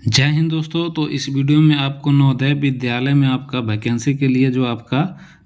जय हिंद दोस्तों। तो इस वीडियो में आपको नवोदय विद्यालय में आपका वैकेंसी के लिए जो आपका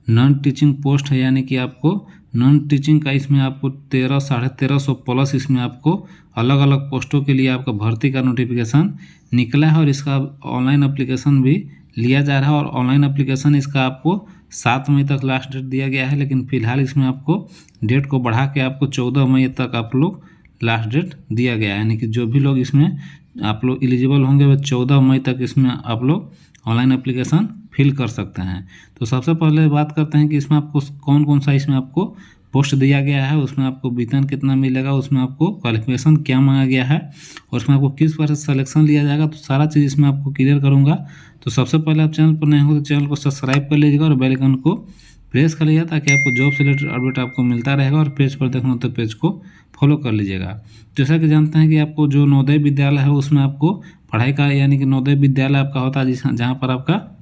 नॉन टीचिंग पोस्ट है, यानी कि आपको नॉन टीचिंग का इसमें आपको 13,550 प्लस इसमें आपको अलग अलग पोस्टों के लिए आपका भर्ती का नोटिफिकेशन निकला है और इसका ऑनलाइन एप्लीकेशन भी लिया जा रहा है। और ऑनलाइन एप्लीकेशन इसका आपको 7 मई तक लास्ट डेट दिया गया है, लेकिन फ़िलहाल इसमें आपको डेट को बढ़ा के आपको 14 मई तक आप लोग लास्ट डेट दिया गया है। यानी कि जो भी लोग इसमें आप लोग एलिजिबल होंगे वह 14 मई तक इसमें आप लोग ऑनलाइन एप्लीकेशन फिल कर सकते हैं। तो सबसे पहले बात करते हैं कि इसमें आपको कौन कौन सा इसमें आपको पोस्ट दिया गया है, उसमें आपको वेतन कितना मिलेगा, उसमें आपको क्वालिफिकेशन क्या मांगा गया है और उसमें आपको किस पर सिलेक्शन लिया जाएगा। तो सारा चीज़ इसमें आपको क्लियर करूँगा। तो सबसे पहले आप चैनल पर नए हो तो चैनल को सब्सक्राइब कर लीजिएगा और बेल आइकन को प्रेस कर लीजिएगा ताकि आपको जॉब से रिलेटेड अपडेट आपको मिलता रहेगा। और पेज पर देखना तो पेज को फॉलो कर लीजिएगा। जैसा कि जानते हैं कि आपको जो नवोदय विद्यालय है उसमें आपको पढ़ाई का, यानी कि नवोदय विद्यालय आपका होता है जहाँ पर आपका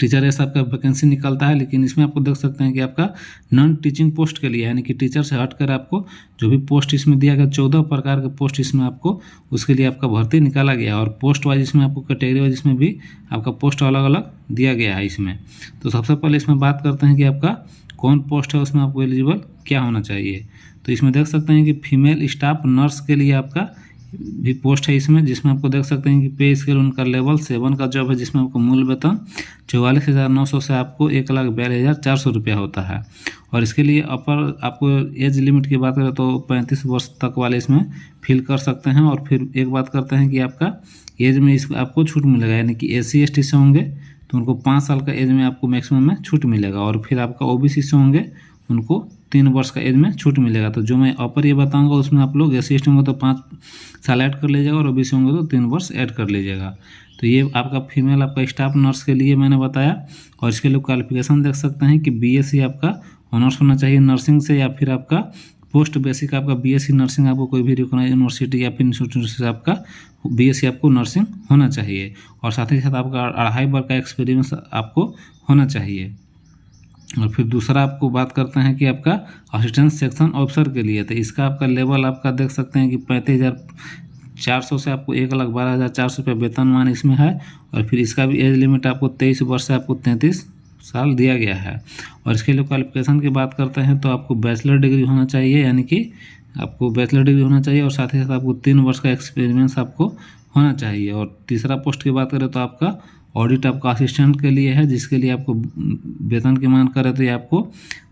टीचर ऐसा आपका वैकेंसी निकलता है। लेकिन इसमें आपको देख सकते हैं कि आपका नॉन टीचिंग पोस्ट के लिए, यानी कि टीचर से हटकर आपको जो भी पोस्ट इसमें दिया गया 14 प्रकार के पोस्ट इसमें आपको उसके लिए आपका भर्ती निकाला गया। और पोस्ट वाइज इसमें आपको कैटेगरी वाइज इसमें भी आपका पोस्ट अलग अलग दिया गया है इसमें। तो सबसे पहले इसमें बात करते हैं कि आपका कौन पोस्ट है, उसमें आपको एलिजिबल क्या होना चाहिए। तो इसमें देख सकते हैं कि फीमेल स्टाफ नर्स के लिए आपका भी पोस्ट है इसमें, जिसमें आपको देख सकते हैं कि पे स्केल उनका लेवल 7 का जॉब है, जिसमें आपको मूल वेतन 44,900 से आपको 1,42,400 रुपया होता है। और इसके लिए अपर आपको एज लिमिट की बात करें तो 35 वर्ष तक वाले इसमें फिल कर सकते हैं। और फिर एक बात करते हैं कि आपका एज में इस आपको छूट मिलेगा, यानी कि SC ST से होंगे तो उनको 5 साल का एज में आपको मैक्सिमम में छूट मिलेगा। और फिर आपका OBC से होंगे उनको 3 वर्ष का एज में छूट मिलेगा। तो जो मैं अपर ये बताऊंगा उसमें आप लोग SC ST होंगे तो 5 साल ऐड कर लीजिएगा और OBC होंगे तो 3 वर्ष ऐड कर लीजिएगा। तो ये आपका फीमेल आपका स्टाफ नर्स के लिए मैंने बताया। और इसके लिए क्वालिफिकेशन देख सकते हैं कि BSc आपका ऑनर्स होना चाहिए नर्सिंग से, या फिर आपका पोस्ट बेसिक आपका BSc नर्सिंग आपको कोई भी रिकॉग्नाइज यूनिवर्सिटी या फिर इंस्टीट्यूट से आपका BSc आपको नर्सिंग होना चाहिए। और साथ ही साथ आपका 2.5 वर्ष का एक्सपीरियंस आपको होना चाहिए। और फिर दूसरा आपको बात करते हैं कि आपका असिस्टेंट सेक्शन ऑफिसर के लिए, तो इसका आपका लेवल आपका देख सकते हैं कि 35,400 से आपको 1,12,400 रुपये वेतनमान इसमें है। और फिर इसका भी एज लिमिट आपको 23 वर्ष से आपको 33 साल दिया गया है। और इसके लिए क्वालिफिकेशन की बात करते हैं तो आपको बैचलर डिग्री होना चाहिए, यानी कि आपको बैचलर डिग्री होना चाहिए और साथ ही साथ आपको 3 वर्ष का एक्सपीरियंस आपको होना चाहिए। और तीसरा पोस्ट की बात करें तो आपका ऑडिट आपका असिस्टेंट के लिए है, जिसके लिए आपको वेतन की मांग करें तो ये आपको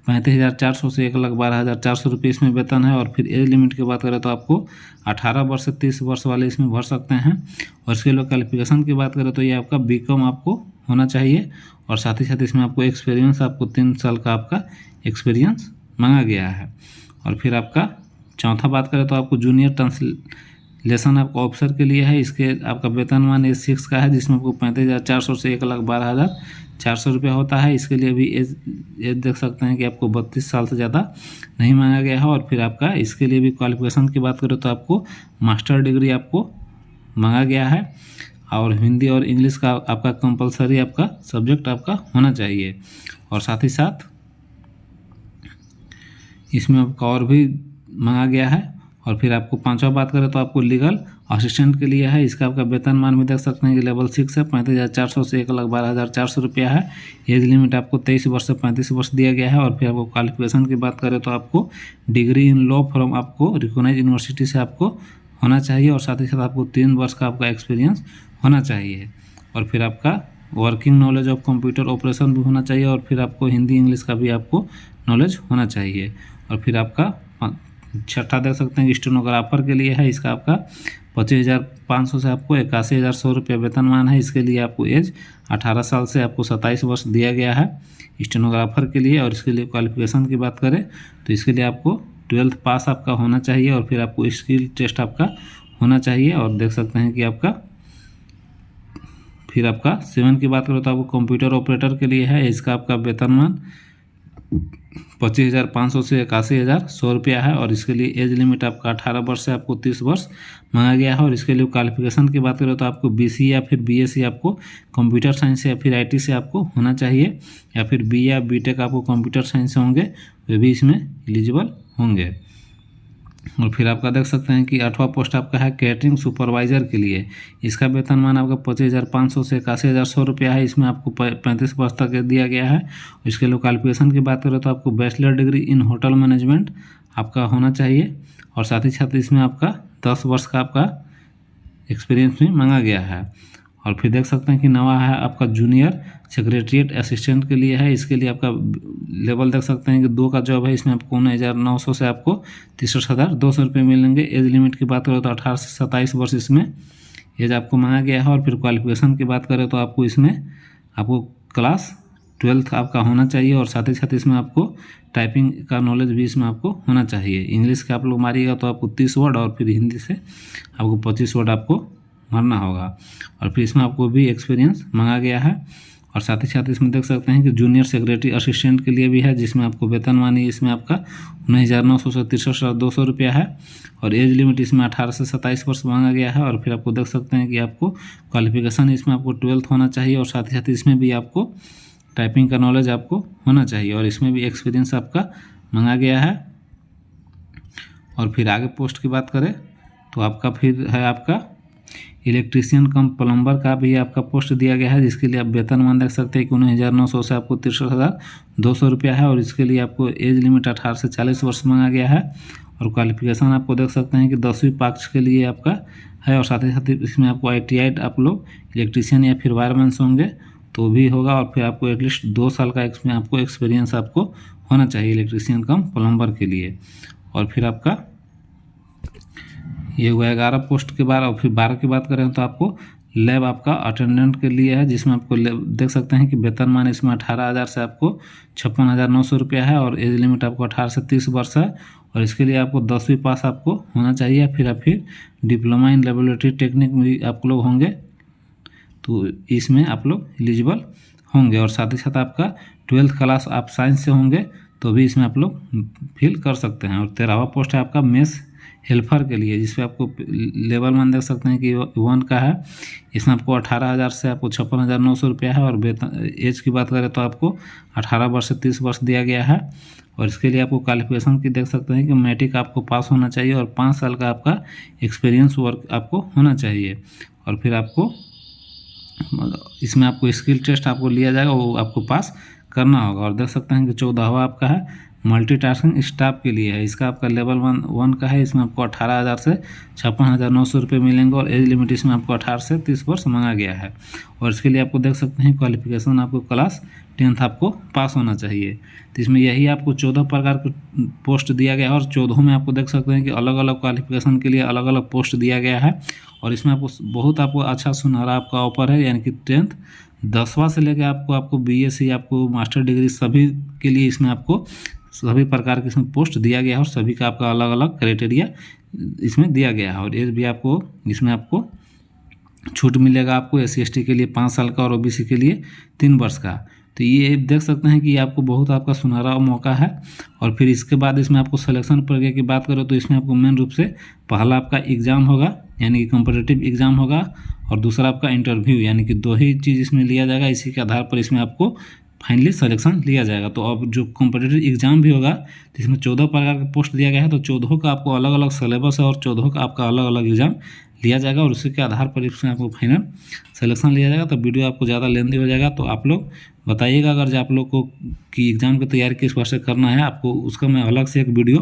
35,400 से 1,12,400 रुपये इसमें वेतन है। और फिर एज लिमिट की बात करें तो आपको 18 वर्ष से 30 वर्ष वाले इसमें भर सकते हैं। और इसके लिए क्वालिफिकेशन की बात करें तो ये आपका BCom आपको होना चाहिए। और साथ ही साथ इसमें आपको एक्सपीरियंस आपको 3 साल का आपका एक्सपीरियंस मांगा गया है। और फिर आपका चौथा बात करें तो आपको जूनियर ट्रांसलेशन आपका ऑफिसर के लिए है। इसके आपका वेतनमान एज 6 का है, जिसमें आपको 35,400 से 1,12,400 रुपया होता है। इसके लिए भी एज देख सकते हैं कि आपको 32 साल से ज़्यादा नहीं मांगा गया है। और फिर आपका इसके लिए भी क्वालिफिकेशन की बात करें तो आपको मास्टर डिग्री आपको मांगा गया है। और हिंदी और इंग्लिश का आपका कंपलसरी आपका सब्जेक्ट आपका होना चाहिए। और साथ ही साथ इसमें आपका और भी मांगा गया है। और फिर आपको पांचवा बात करें तो आपको लीगल असिस्टेंट के लिए है। इसका आपका वेतनमान भी देख सकते हैं कि लेवल 6 है, 35,400 से 1,12,400 रुपया है। एज लिमिट आपको 23 वर्ष से 35 वर्ष दिया गया है। और फिर आपको क्वालिफिकेशन की बात करें तो आपको डिग्री इन लॉ फ्रॉम आपको रिकॉग्नाइज यूनिवर्सिटी से आपको होना चाहिए। और साथ ही साथ आपको 3 वर्ष का आपका एक्सपीरियंस होना चाहिए। और फिर आपका working knowledge of computer operation भी होना चाहिए। और फिर आपको हिंदी इंग्लिश का भी आपको नॉलेज होना चाहिए। और फिर आपका छठा देख सकते हैं कि स्टेनोग्राफर के लिए है। इसका आपका 25,500 से आपको 81,100 रुपये वेतनमान है। इसके लिए आपको एज 18 साल से आपको 27 वर्ष दिया गया है स्टेनोग्राफर के लिए। और इसके लिए क्वालिफिकेशन की बात करें तो इसके लिए आपको 12th पास आपका होना चाहिए। और फिर आपको स्किल टेस्ट आपका होना चाहिए। और देख सकते हैं कि आपका फिर आपका 7 की बात करें तो आपको कंप्यूटर ऑपरेटर के लिए है। इसका आपका वेतनमान 25,500 से 81,100 रुपया है। और इसके लिए एज लिमिट आपका 18 वर्ष से आपको 30 वर्ष मांगा गया है। और इसके लिए क्वालिफिकेशन की बात करें तो आपको BC या फिर BSc आपको कंप्यूटर साइंस या फिर IT से आपको होना चाहिए, या फिर B या BTech आपको कंप्यूटर साइंस से होंगे, वे भी इसमें एलिजिबल होंगे। और फिर आपका देख सकते हैं कि 8वां पोस्ट आपका है कैटरिंग सुपरवाइज़र के लिए। इसका वेतनमान आपका 25,500 से 81,100 रुपया है। इसमें आपको 35 वर्ष तक दिया गया है। इसके लिए क्वालिफिकेशन की बात करें तो आपको bachelor degree in hotel management आपका होना चाहिए और साथ ही साथ इसमें आपका 10 वर्ष का आपका एक्सपीरियंस भी मांगा गया है। और फिर देख सकते हैं कि नवा है आपका जूनियर सेक्रेटरीट असिस्टेंट के लिए है। इसके लिए आपका लेवल देख सकते हैं कि 2 का जॉब है। इसमें आपको 19,900 से आपको 63,200 रुपये मिलेंगे। एज लिमिट की बात करें तो 18 से 27 वर्ष इसमें एज आपको मांगा गया है। और फिर क्वालिफिकेशन की बात करें तो आपको इसमें आपको क्लास 12 आपका होना चाहिए और साथ ही साथ इसमें आपको टाइपिंग का नॉलेज भी इसमें आपको होना चाहिए। इंग्लिश का आप लोग मारिएगा तो आपको 30 वर्ड और फिर हिंदी से आपको 25 वर्ड आपको मारना होगा। और फिर इसमें आपको भी एक्सपीरियंस मांगा गया है। और साथ ही साथ इसमें देख सकते हैं कि जूनियर सेक्रेटरी असिस्टेंट के लिए भी है, जिसमें आपको वेतनमान इसमें आपका 19,900 से 63,200 रुपया है। और एज लिमिट इसमें 18 से 27 वर्ष मांगा गया है। और फिर आपको देख सकते हैं कि आपको क्वालिफिकेशन इसमें आपको 12th होना चाहिए और साथ ही साथ इसमें भी आपको टाइपिंग का नॉलेज आपको होना चाहिए और इसमें भी एक्सपीरियंस आपका मांगा गया है। और फिर आगे पोस्ट की बात करें तो आपका फिर है आपका इलेक्ट्रीशियन कम प्लम्बर का भी आपका पोस्ट दिया गया है, जिसके लिए आप वेतनमान देख सकते हैं कि 19,900 से आपको 63,200 रुपया है। और इसके लिए आपको एज लिमिट 18 से 40 वर्ष मांगा गया है। और क्वालिफिकेशन आपको देख सकते हैं कि 10वीं पास के लिए आपका है और साथ ही साथ इसमें आपको ITI आप लोग इलेक्ट्रीशियन या फिर वायरमैन्स होंगे तो भी होगा। और फिर आपको एटलीस्ट 2 साल का इसमें आपको एक्सपीरियंस आपको होना चाहिए इलेक्ट्रीशियन कम प्लम्बर के लिए। और फिर आपका ये हुआ 11 पोस्ट के बाद। और फिर 12 की बात करें तो आपको लैब आपका अटेंडेंट के लिए है, जिसमें आपको देख सकते हैं कि वेतनमान इसमें 18,000 से आपको 56,900 रुपया है। और एज लिमिट आपको 18 से 30 वर्ष है। और इसके लिए आपको 10वीं पास आपको होना चाहिए। फिर डिप्लोमा इन लेबोरेटरी टेक्निक में आप लोग होंगे तो इसमें आप लोग एलिजिबल होंगे। और साथ ही साथ आपका 12th क्लास आप साइंस से होंगे तो भी इसमें आप लोग फिल कर सकते हैं। और 13वां पोस्ट है आपका मेस हेल्पर के लिए, जिसमें आपको लेवल मान देख सकते हैं कि 1 का है। इसमें आपको 18,000 से आपको 56,900 रुपया है। और एज की बात करें तो आपको 18 वर्ष से 30 वर्ष दिया गया है। और इसके लिए आपको क्वालिफिकेशन की देख सकते हैं कि मैट्रिक आपको पास होना चाहिए और 5 साल का आपका एक्सपीरियंस वर्क आपको होना चाहिए। और फिर आपको इसमें आपको स्किल टेस्ट आपको लिया जाएगा, वो आपको पास करना होगा। और देख सकते हैं कि 14वां आपका है मल्टीटास्किंग स्टाफ के लिए है। इसका आपका लेवल 1 का है। इसमें आपको 18,000 से 56,900 रुपये मिलेंगे। और एज लिमिट इसमें आपको 18 से 30 वर्ष मांगा गया है। और इसके लिए आपको देख सकते हैं क्वालिफिकेशन आपको क्लास 10th आपको पास होना चाहिए। तो इसमें यही आपको 14 प्रकार के पोस्ट दिया गया है। और 14 में आपको देख सकते हैं कि अलग अलग क्वालिफिकेशन के लिए अलग अलग पोस्ट दिया गया है। और इसमें आपको बहुत आपको अच्छा सुनहरा आपका ऑफर है, यानी कि 10th 10वां से लेकर आपको BSc आपको मास्टर डिग्री सभी के लिए इसमें आपको सभी प्रकार के इसमें पोस्ट दिया गया है। और सभी का आपका अलग अलग क्राइटेरिया इसमें दिया गया है। और एज भी आपको इसमें आपको छूट मिलेगा आपको SC/ST के लिए 5 साल का और OBC के लिए 3 वर्ष का। तो ये देख सकते हैं कि आपको बहुत आपका सुनहरा मौका है। और फिर इसके बाद इसमें आपको सिलेक्शन प्रक्रिया की बात करो तो इसमें आपको मेन रूप से पहला आपका एग्ज़ाम होगा, यानी कि कॉम्पिटिटिव एग्ज़ाम होगा। और दूसरा आपका इंटरव्यू, यानी कि 2 ही चीज़ इसमें लिया जाएगा। इसी के आधार पर इसमें आपको फाइनली सिलेक्शन लिया जाएगा। तो अब जो कॉम्पिटिटिव एग्ज़ाम भी होगा तो इसमें 14 प्रकार का पोस्ट दिया गया है। तो 14 का आपको अलग अलग सिलेबस है और 14 का आपका अलग अलग एग्ज़ाम लिया जाएगा। और उसी के आधार पर इसमें आपको फाइनल सिलेक्शन लिया जाएगा। तो वीडियो आपको ज़्यादा लेंदी हो जाएगा, तो आप लोग बताइएगा अगर जो आप लोग को कि एग्ज़ाम की तैयारी किस प्रकार से करना है आपको, उसका मैं अलग से एक वीडियो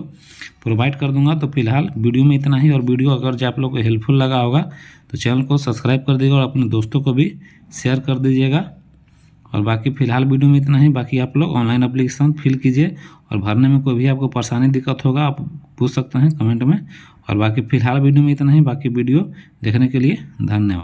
प्रोवाइड कर दूंगा। तो फिलहाल वीडियो में इतना ही। और वीडियो अगर जो आप लोग को हेल्पफुल लगा होगा तो चैनल को सब्सक्राइब कर दीजिएगा और अपने दोस्तों को भी शेयर कर दीजिएगा। और बाकी फ़िलहाल वीडियो में इतना ही। बाकी आप लोग ऑनलाइन एप्लीकेशन फिल कीजिए और भरने में कोई भी आपको परेशानी दिक्कत होगा आप पूछ सकते हैं कमेंट में। और बाकी फ़िलहाल वीडियो में इतना ही। बाकी वीडियो देखने के लिए धन्यवाद।